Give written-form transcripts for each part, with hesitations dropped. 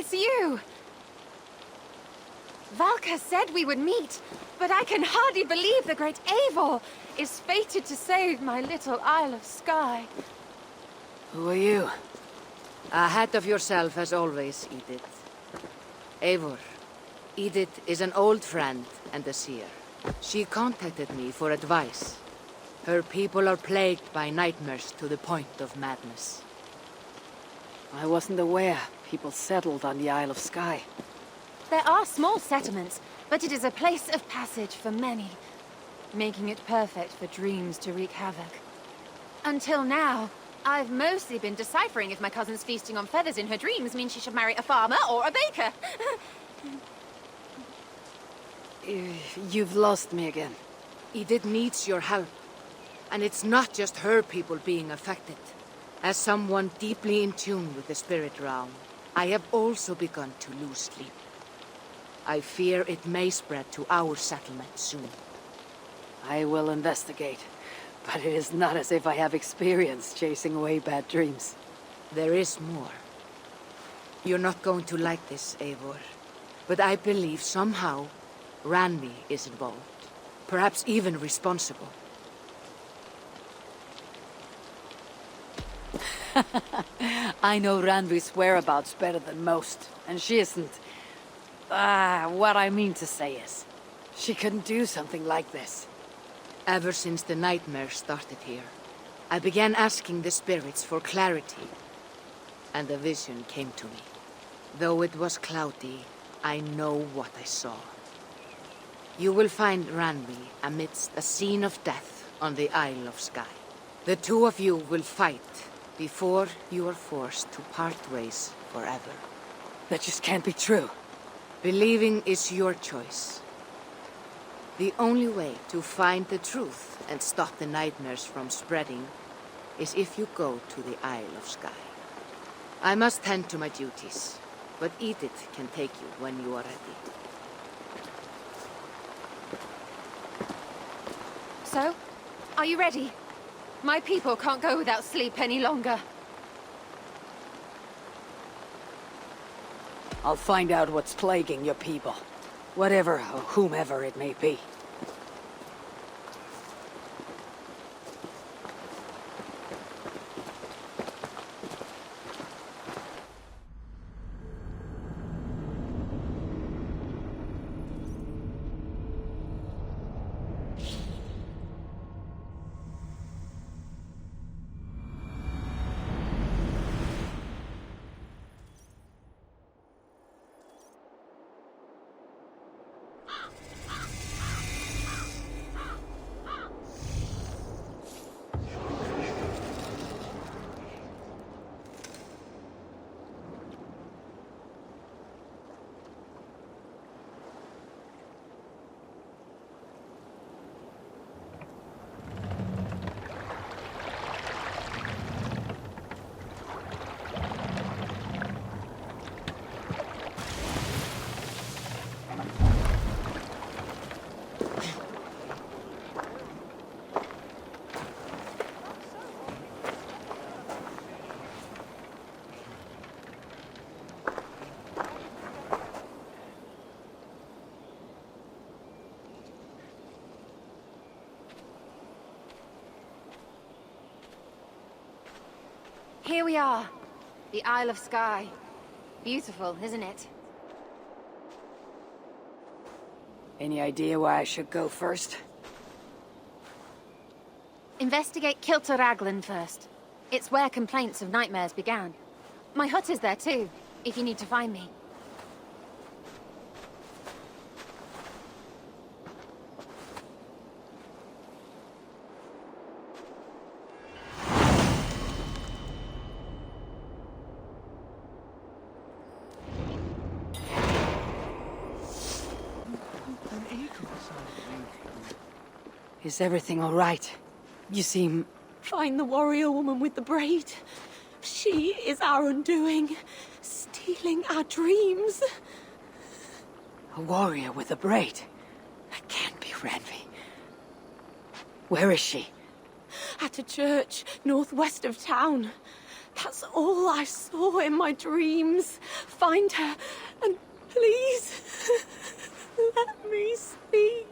it's you! Valka said we would meet, but I can hardly believe the great Eivor is fated to save my little Isle of Skye. Who are you? Ahead of yourself as always, Edith. Eivor. Edith is an old friend and a seer. She contacted me for advice. Her people are plagued by nightmares to the point of madness. I wasn't aware people settled on the Isle of Skye. There are small settlements, but it is a place of passage for many, making it perfect for dreams to wreak havoc. Until now, I've mostly been deciphering if my cousin's feasting on feathers in her dreams means she should marry a farmer or a baker. You've lost me again. Edith needs your help. And it's not just her people being affected. As someone deeply in tune with the spirit realm, I have also begun to lose sleep. I fear it may spread to our settlement soon. I will investigate, but it is not as if I have experience chasing away bad dreams. There is more. You're not going to like this, Eivor, but I believe somehow Randvi is involved, perhaps even responsible. I know Randvi's whereabouts better than most, and she isn't... what I mean to say is, she couldn't do something like this. Ever since the nightmare started here, I began asking the spirits for clarity, and a vision came to me. Though it was cloudy, I know what I saw. You will find Randvi amidst a scene of death on the Isle of Skye. The two of you will fight before you are forced to part ways forever. That just can't be true. Believing is your choice. The only way to find the truth and stop the nightmares from spreading is if you go to the Isle of Skye. I must tend to my duties, but Edith can take you when you are ready. So, are you ready? My people can't go without sleep any longer. I'll find out what's plaguing your people. Whatever or whomever it may be. Here we are. The Isle of Skye. Beautiful, isn't it? Any idea where I should go first? Investigate Kilter Raglan first. It's where complaints of nightmares began. My hut is there too, if you need to find me. Is everything all right? You seem... Find the warrior woman with the braid. She is our undoing, stealing our dreams. A warrior with a braid? That can't be Randvi. Where is she? At a church northwest of town. That's all I saw in my dreams. Find her, and please, let me sleep.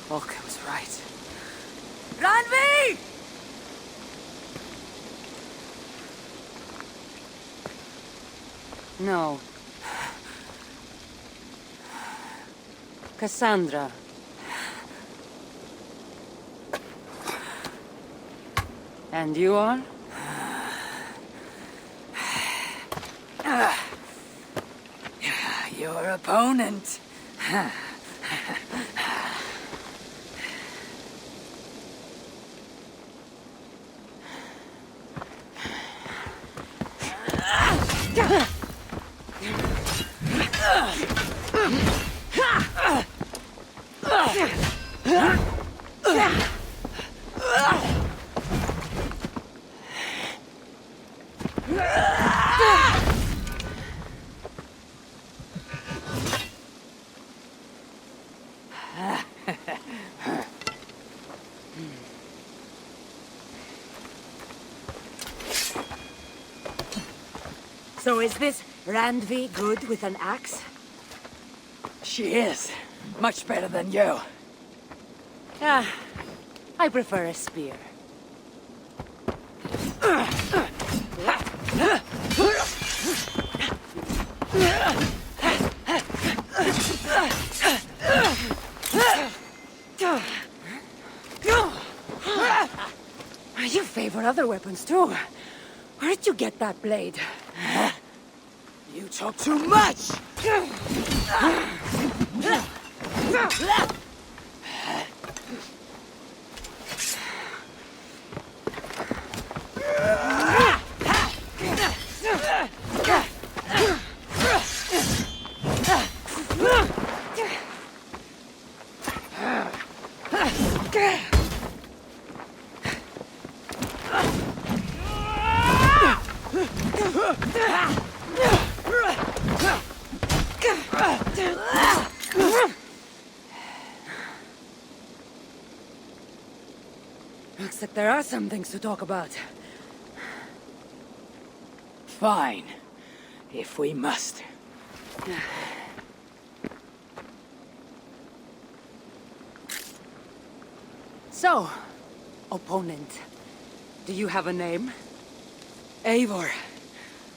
Volker was right. Randvi! No. Cassandra. And you are? Your opponent. So is this Randvi good with an axe? She is. Much better than you. I prefer a spear. You favor other weapons too. Where did you get that blade? You talk too much! Looks like there are some things to talk about. Fine. If we must. So, opponent, do you have a name? Eivor.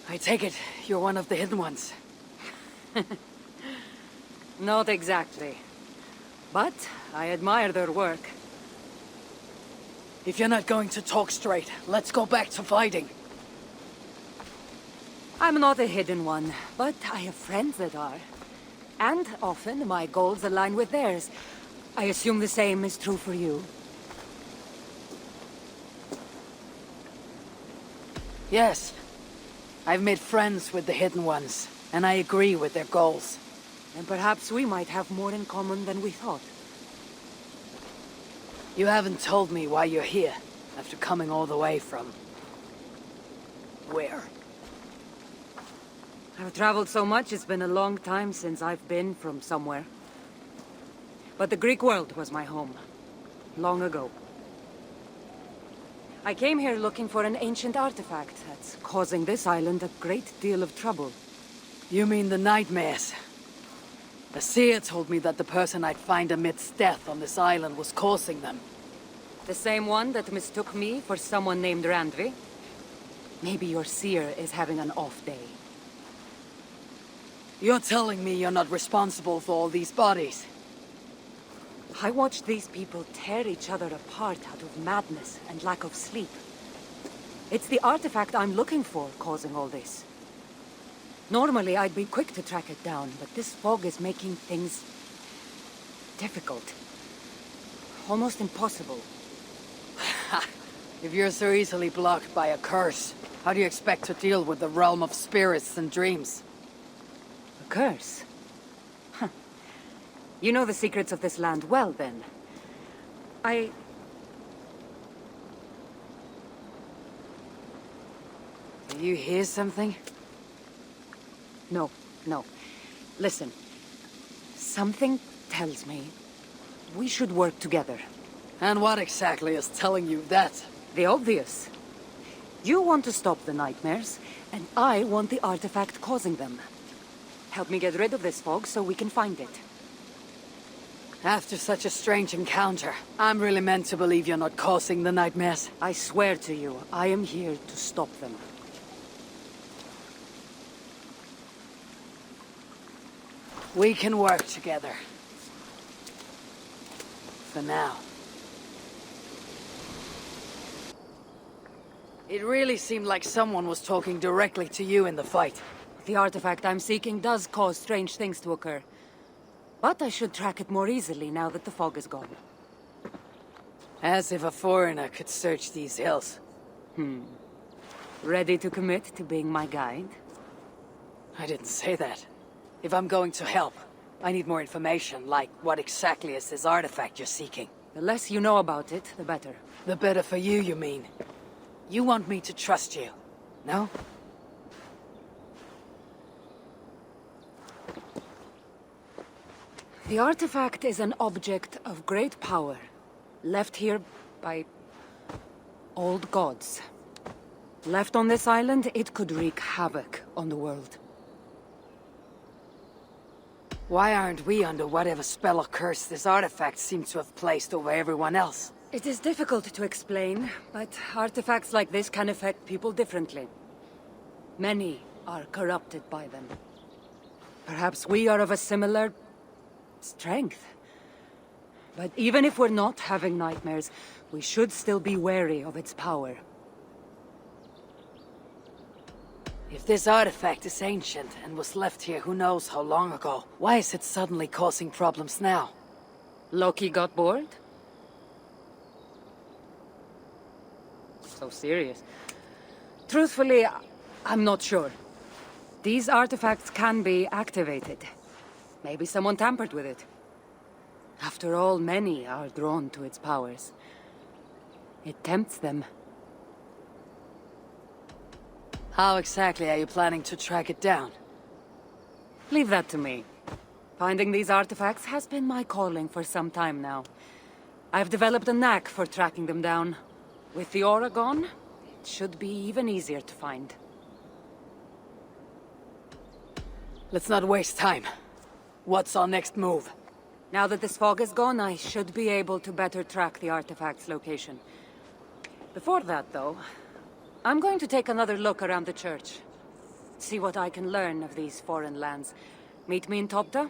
I take it you're one of the hidden ones. Not exactly. But I admire their work. If you're not going to talk straight, let's go back to fighting. I'm not a hidden one, but I have friends that are. And often my goals align with theirs. I assume the same is true for you. Yes. I've made friends with the hidden ones, and I agree with their goals. And perhaps we might have more in common than we thought. You haven't told me why you're here, after coming all the way from... where? I've traveled so much, it's been a long time since I've been from somewhere. But the Greek world was my home. Long ago. I came here looking for an ancient artifact that's causing this island a great deal of trouble. You mean the nightmares? The seer told me that the person I'd find amidst death on this island was causing them. The same one that mistook me for someone named Randvi? Maybe your seer is having an off day. You're telling me you're not responsible for all these bodies? I watched these people tear each other apart out of madness and lack of sleep. It's the artifact I'm looking for causing all this. Normally I'd be quick to track it down, but this fog is making things difficult. Almost impossible. If you're so easily blocked by a curse, how do you expect to deal with the realm of spirits and dreams? A curse? Huh. You know the secrets of this land well, then. Do you hear something? No. Listen. Something tells me we should work together. And what exactly is telling you that? The obvious. You want to stop the nightmares, and I want the artifact causing them. Help me get rid of this fog so we can find it. After such a strange encounter, I'm really meant to believe you're not causing the nightmares. I swear to you, I am here to stop them. We can work together. For now. It really seemed like someone was talking directly to you in the fight. The artifact I'm seeking does cause strange things to occur. But I should track it more easily now that the fog is gone. As if a foreigner could search these hills. Ready to commit to being my guide? I didn't say that. If I'm going to help, I need more information, like what exactly is this artifact you're seeking? The less you know about it, the better. The better for you, you mean? You want me to trust you, no? The artifact is an object of great power, left here by old gods. Left on this island, it could wreak havoc on the world. Why aren't we under whatever spell or curse this artifact seems to have placed over everyone else? It is difficult to explain, but artifacts like this can affect people differently. Many are corrupted by them. Perhaps we are of a similar strength. But even if we're not having nightmares, we should still be wary of its power. If this artifact is ancient and was left here who knows how long ago, why is it suddenly causing problems now? Loki got bored? So serious. Truthfully, I'm not sure. These artifacts can be activated. Maybe someone tampered with it. After all, many are drawn to its powers. It tempts them. How exactly are you planning to track it down? Leave that to me. Finding these artifacts has been my calling for some time now. I've developed a knack for tracking them down. With the aura gone, it should be even easier to find. Let's not waste time. What's our next move? Now that this fog is gone, I should be able to better track the artifact's location. Before that, though, I'm going to take another look around the church. See what I can learn of these foreign lands. Meet me in Topta?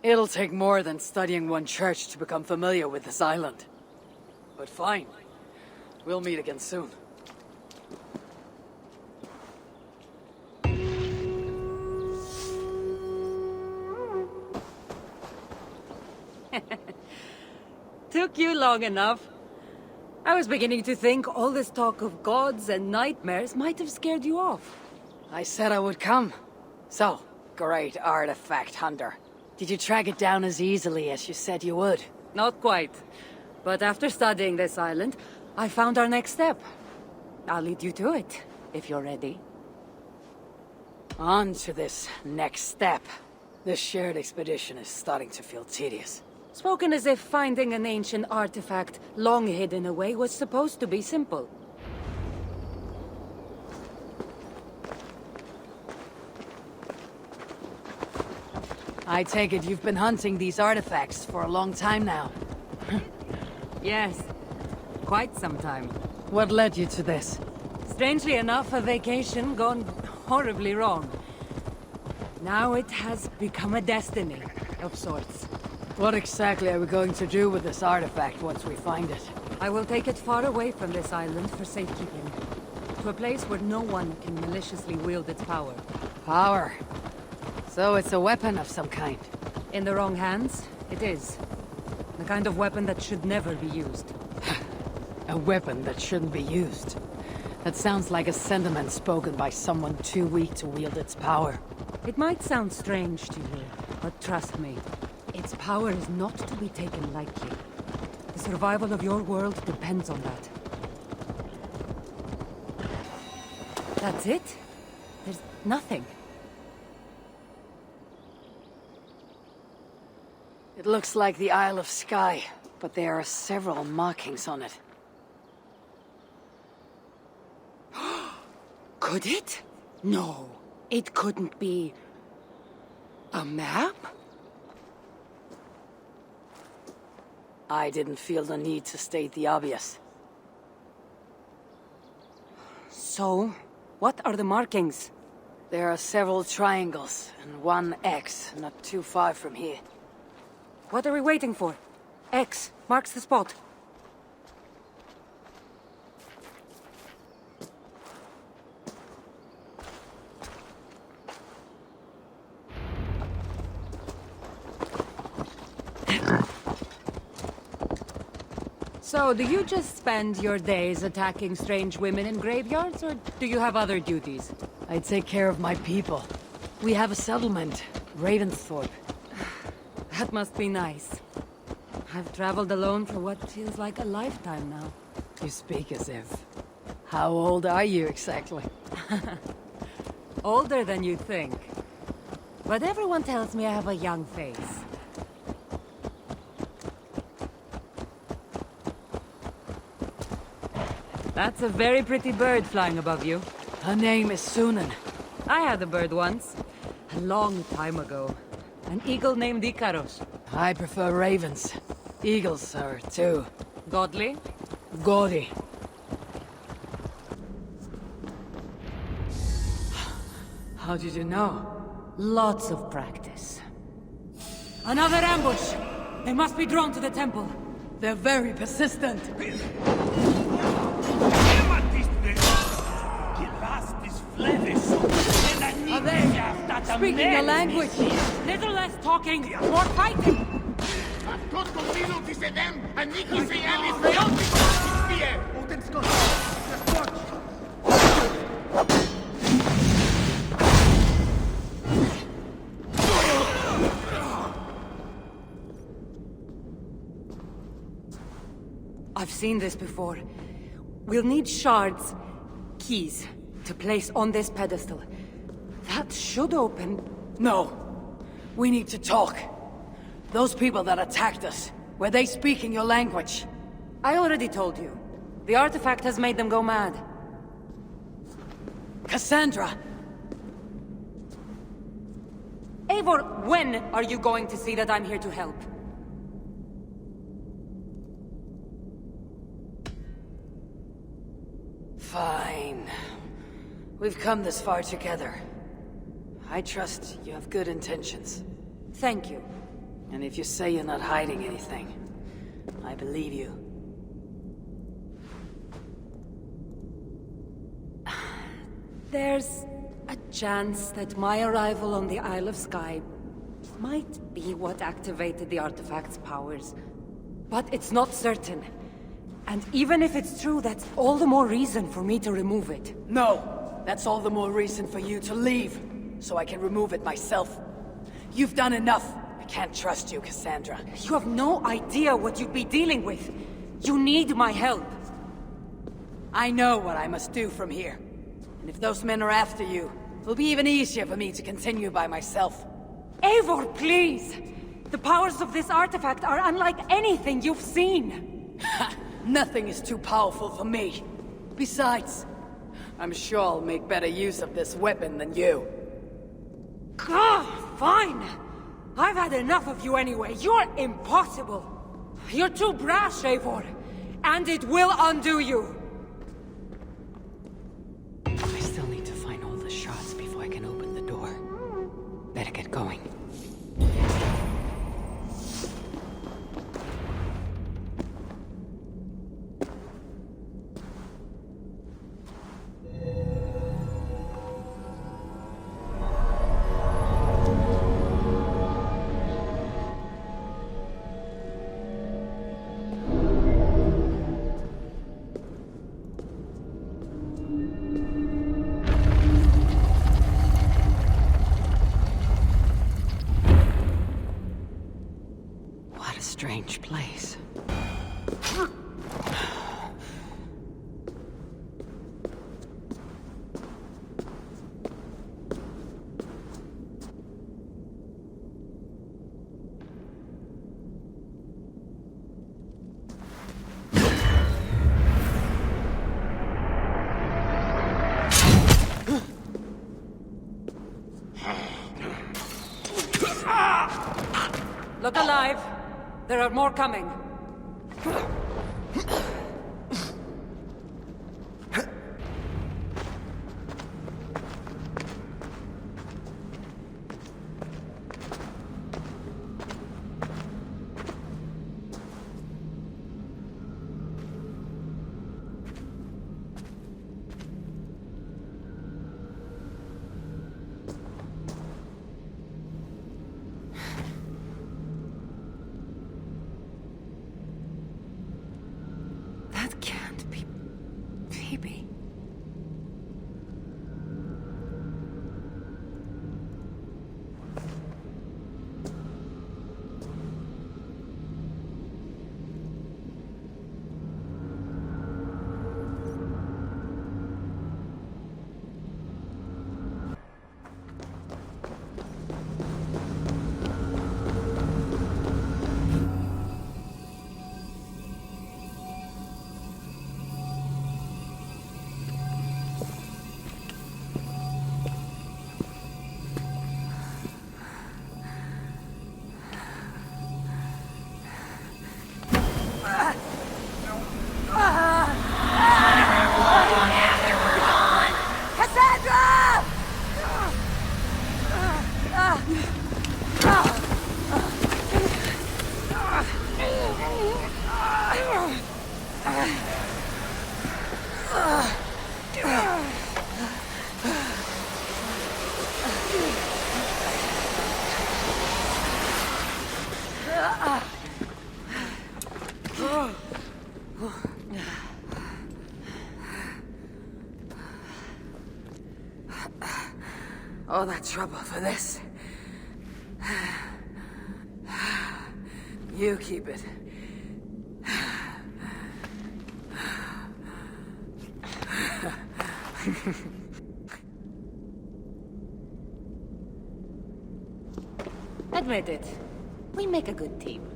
It'll take more than studying one church to become familiar with this island. But fine. We'll meet again soon. Took you long enough. I was beginning to think all this talk of gods and nightmares might have scared you off. I said I would come. So, great artifact hunter. Did you track it down as easily as you said you would? Not quite. But after studying this island, I found our next step. I'll lead you to it, if you're ready. On to this next step. This shared expedition is starting to feel tedious. Spoken as if finding an ancient artifact long hidden away was supposed to be simple. I take it you've been hunting these artifacts for a long time now. Yes, quite some time. What led you to this? Strangely enough, a vacation gone horribly wrong. Now it has become a destiny of sorts. What exactly are we going to do with this artifact once we find it? I will take it far away from this island for safekeeping. To a place where no one can maliciously wield its power. Power. So it's a weapon of some kind. In the wrong hands, it is. The kind of weapon that should never be used. A weapon that shouldn't be used. That sounds like a sentiment spoken by someone too weak to wield its power. It might sound strange to you, but trust me, its power is not to be taken lightly. The survival of your world depends on that. That's it? There's nothing. It looks like the Isle of Skye, but there are several markings on it. Could it? No, it couldn't be... a map? I didn't feel the need to state the obvious. So, what are the markings? There are several triangles, and one X, not too far from here. What are we waiting for? X marks the spot. So, do you just spend your days attacking strange women in graveyards, or do you have other duties? I take care of my people. We have a settlement, Ravensthorpe. That must be nice. I've traveled alone for what feels like a lifetime now. You speak as if. How old are you exactly? Older than you think. But everyone tells me I have a young face. That's a very pretty bird flying above you. Her name is Sunan. I had a bird once. A long time ago. An eagle named Ikaros. I prefer ravens. Eagles are too Godly? gaudy. How did you know? Lots of practice. Another ambush! They must be drawn to the temple. They're very persistent. Are they speaking a language? Little less talking, more fighting! I've seen this before. We'll need shards, keys, to place on this pedestal. That should open... No. We need to talk. Those people that attacked us, were they speaking your language? I already told you. The artifact has made them go mad. Cassandra! Eivor, when are you going to see that I'm here to help? Fine. We've come this far together. I trust you have good intentions. Thank you. And if you say you're not hiding anything, I believe you. There's a chance that my arrival on the Isle of Skye might be what activated the artifact's powers. But it's not certain. And even if it's true, that's all the more reason for me to remove it. No! That's all the more reason for you to leave, so I can remove it myself. You've done enough. I can't trust you, Cassandra. You have no idea what you'd be dealing with. You need my help. I know what I must do from here. And if those men are after you, it'll be even easier for me to continue by myself. Eivor, please! The powers of this artifact are unlike anything you've seen. Nothing is too powerful for me. Besides, I'm sure I'll make better use of this weapon than you. Fine! I've had enough of you anyway. You're impossible. You're too brash, Eivor. And it will undo you. I still need to find all the shards before I can open the door. Better get going. strange place. Look alive! There are more coming. That can't be Phoebe. Cassandra! All that trouble for this. You keep it. Admit it. We make a good team.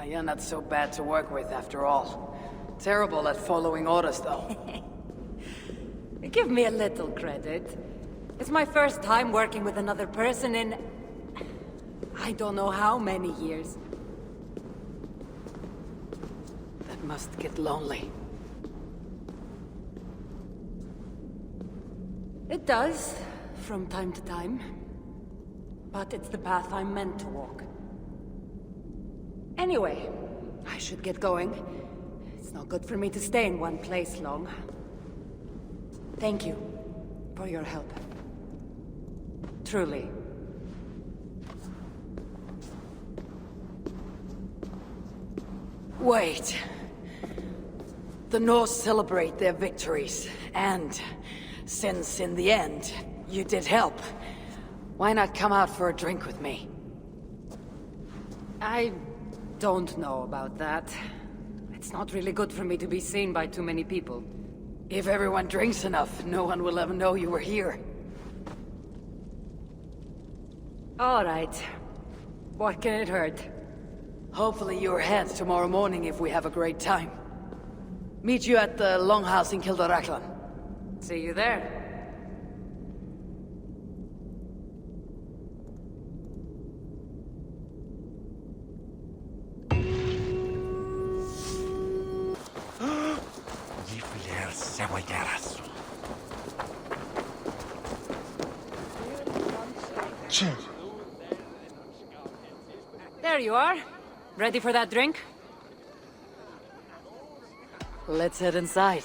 You're not so bad to work with after all. Terrible at following orders, though. Give me a little credit. It's my first time working with another person in... I don't know how many years. That must get lonely. It does, from time to time. But it's the path I'm meant to walk. Anyway, I should get going. It's not good for me to stay in one place long. Thank you for your help. Truly. Wait. The Norse celebrate their victories, and since in the end, you did help, why not come out for a drink with me? I don't know about that. It's not really good for me to be seen by too many people. If everyone drinks enough, no one will ever know you were here. All right. What can it hurt? Hopefully you're ahead tomorrow morning if we have a great time. Meet you at the Longhouse in Kildaraklan. See you there. There you are. Ready for that drink? Let's head inside.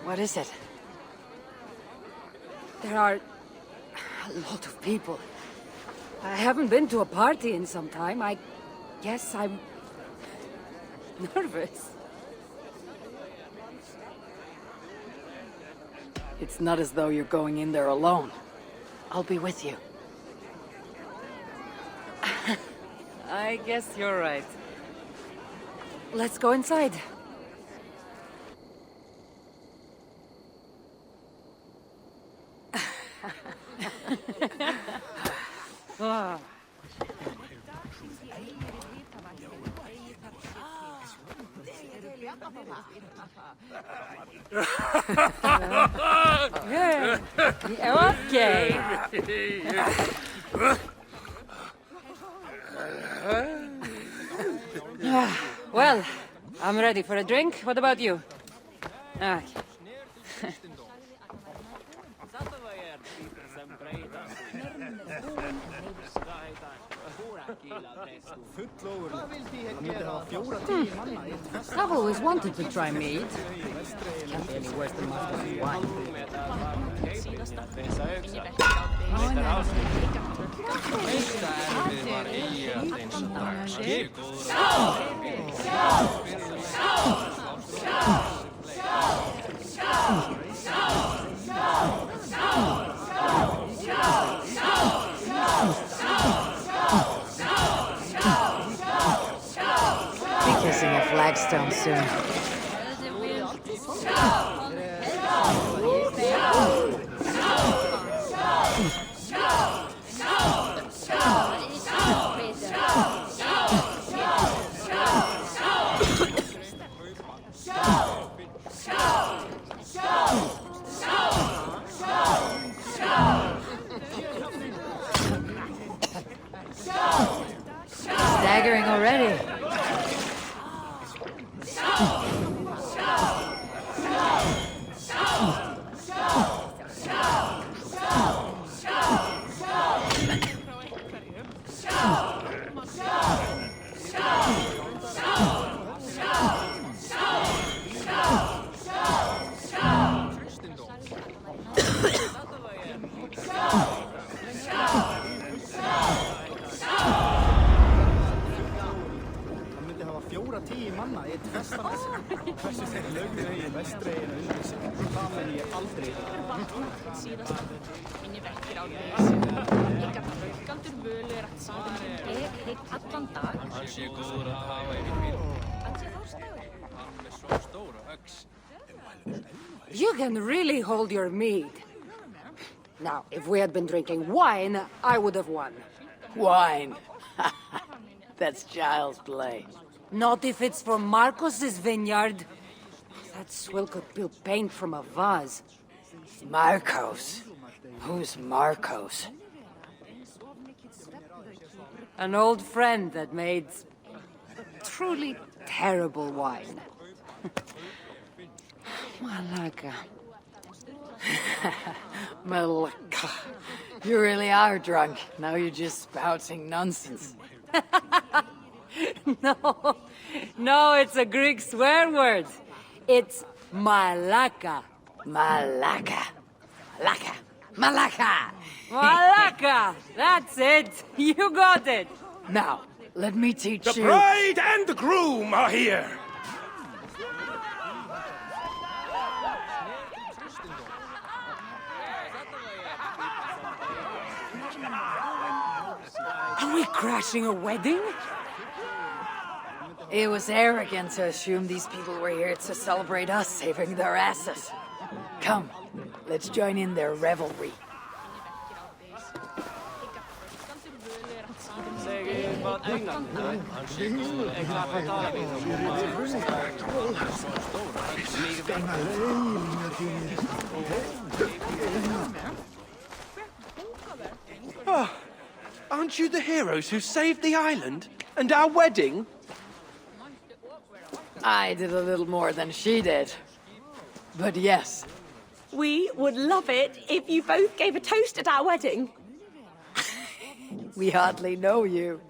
What is it? There are a lot of people. I haven't been to a party in some time. I guess I'm Nervous? It's not as though you're going in there alone. I'll be with you. I guess you're right. Let's go inside. Ah. Yeah. Okay. Well, I'm ready for a drink. What about you? Okay. I've always wanted to try meat. Can't be any worse than mustard wine. Be kissing a flagstone soon. Staggering already. You can really hold your mead. Now, if we had been drinking wine, I would have won. Wine. That's child's play. Not if it's from Marcos's vineyard. That swill could peel paint from a vase. Marcos? Who's Marcos? An old friend that made truly terrible wine. Malaga. Malaka. You really are drunk. Now you're just spouting nonsense. No, it's a Greek swear word. It's malaka. Malaka. Malaka. Malaka. Malaka! That's it! You got it! Now, let me teach The you... bride and the groom are here! Are we crashing a wedding? It was arrogant to assume these people were here to celebrate us saving their asses. Come, let's join in their revelry. Oh, aren't you the heroes who saved the island and our wedding? I did a little more than she did. But yes, We would love it if you both gave a toast at our wedding. we hardly know you.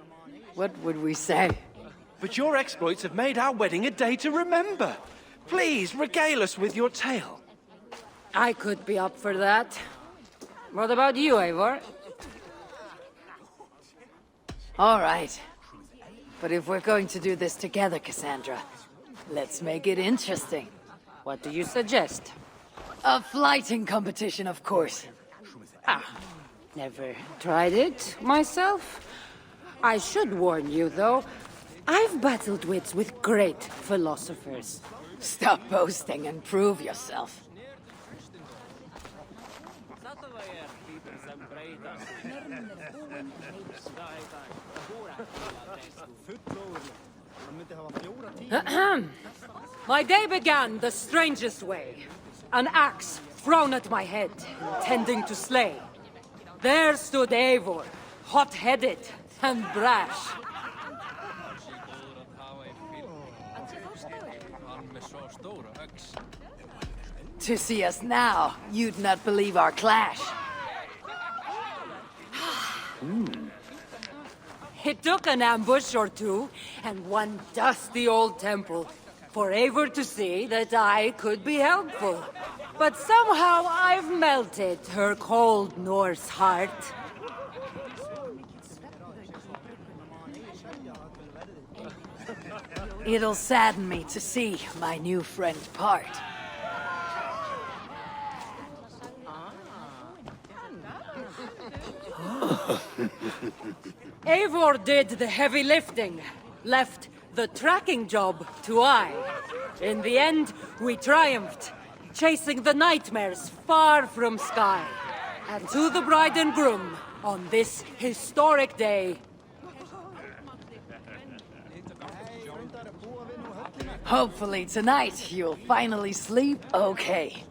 What would we say? But your exploits have made our wedding a day to remember. Please, regale us with your tale. I could be up for that. What about you, Eivor? All right. But if we're going to do this together, Cassandra, let's make it interesting. What do you suggest? A flighting competition, of course. Never tried it myself. I should warn you, though. I've battled wits with great philosophers. Stop boasting and prove yourself. My day began the strangest way. An axe thrown at my head, intending to slay. There stood Eivor, hot-headed and brash. To see us now, you'd not believe our clash. It took an ambush or two, and one dusty old temple, for Eivor to see that I could be helpful. But somehow I've melted her cold Norse heart. It'll sadden me to see my new friend part. Eivor did the heavy lifting, left the tracking job to I. In the end, we triumphed, chasing the nightmares far from Sky. And to the bride and groom, on this historic day. Hopefully tonight you'll finally sleep okay.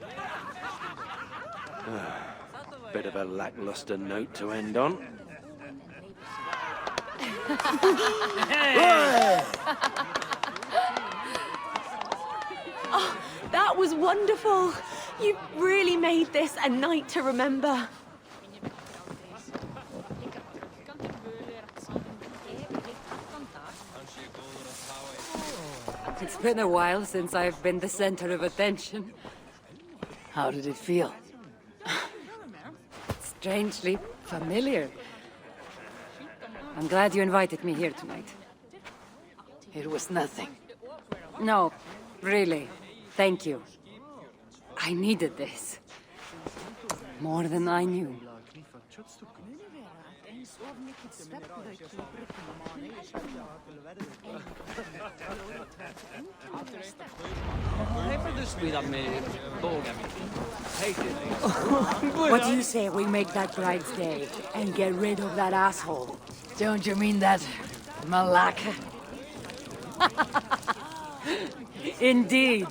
Bit of a lackluster note to end on. Oh, that was wonderful. You really made this a night to remember. It's been a while since I've been the center of attention. How did it feel? Strangely familiar. I'm glad you invited me here tonight. It was nothing. No, really. Thank you. I needed this. More than I knew. What do you say we make that bride's day and get rid of that asshole? Don't you mean that Malaka? Indeed.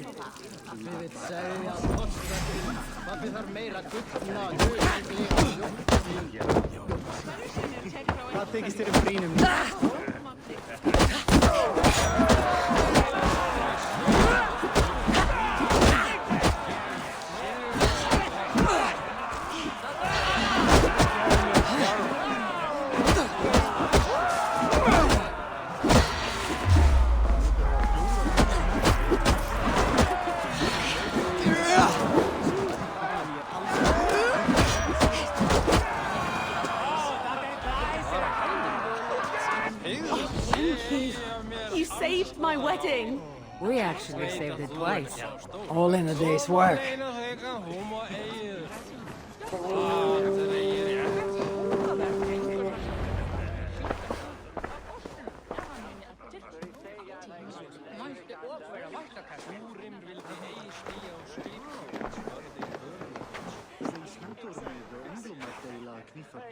You saved my wedding. We actually saved it twice. All in a day's work.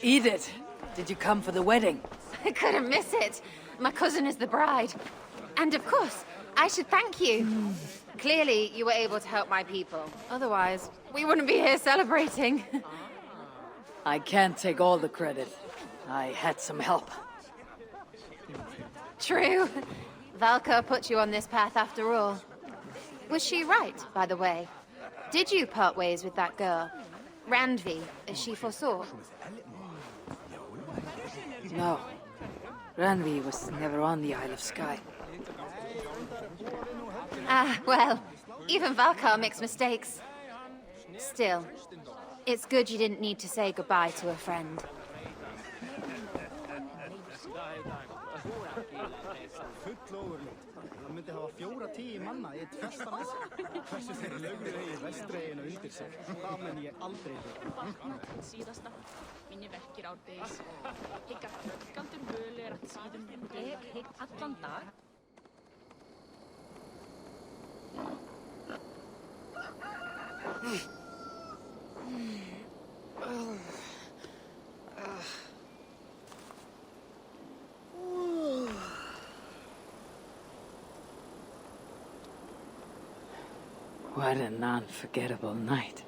Edith, did you come for the wedding? I couldn't miss it. My cousin is the bride. And of course, I should thank you. Clearly, you were able to help my people. Otherwise, we wouldn't be here celebrating. I can't take all the credit. I had some help. True. Valka put you on this path after all. Was she right, by the way? Did you part ways with that girl? Randvi, as she foresaw? No. Ranvi was never on the Isle of Skye. Ah, well, even Valkar makes mistakes. Still, it's good you didn't need to say goodbye to a friend. Full ógurlegt. Hann myndi hafa 4-10 manna í eitt festaness. Hversu þeir lögðu í vestreginu undir sig. Það mun ég aldrei hluta. Síðasta. Minni verkir árdegis. Hygg að fjölgaldur völu er að síðum. Ég hygg allan dag. What an unforgettable night.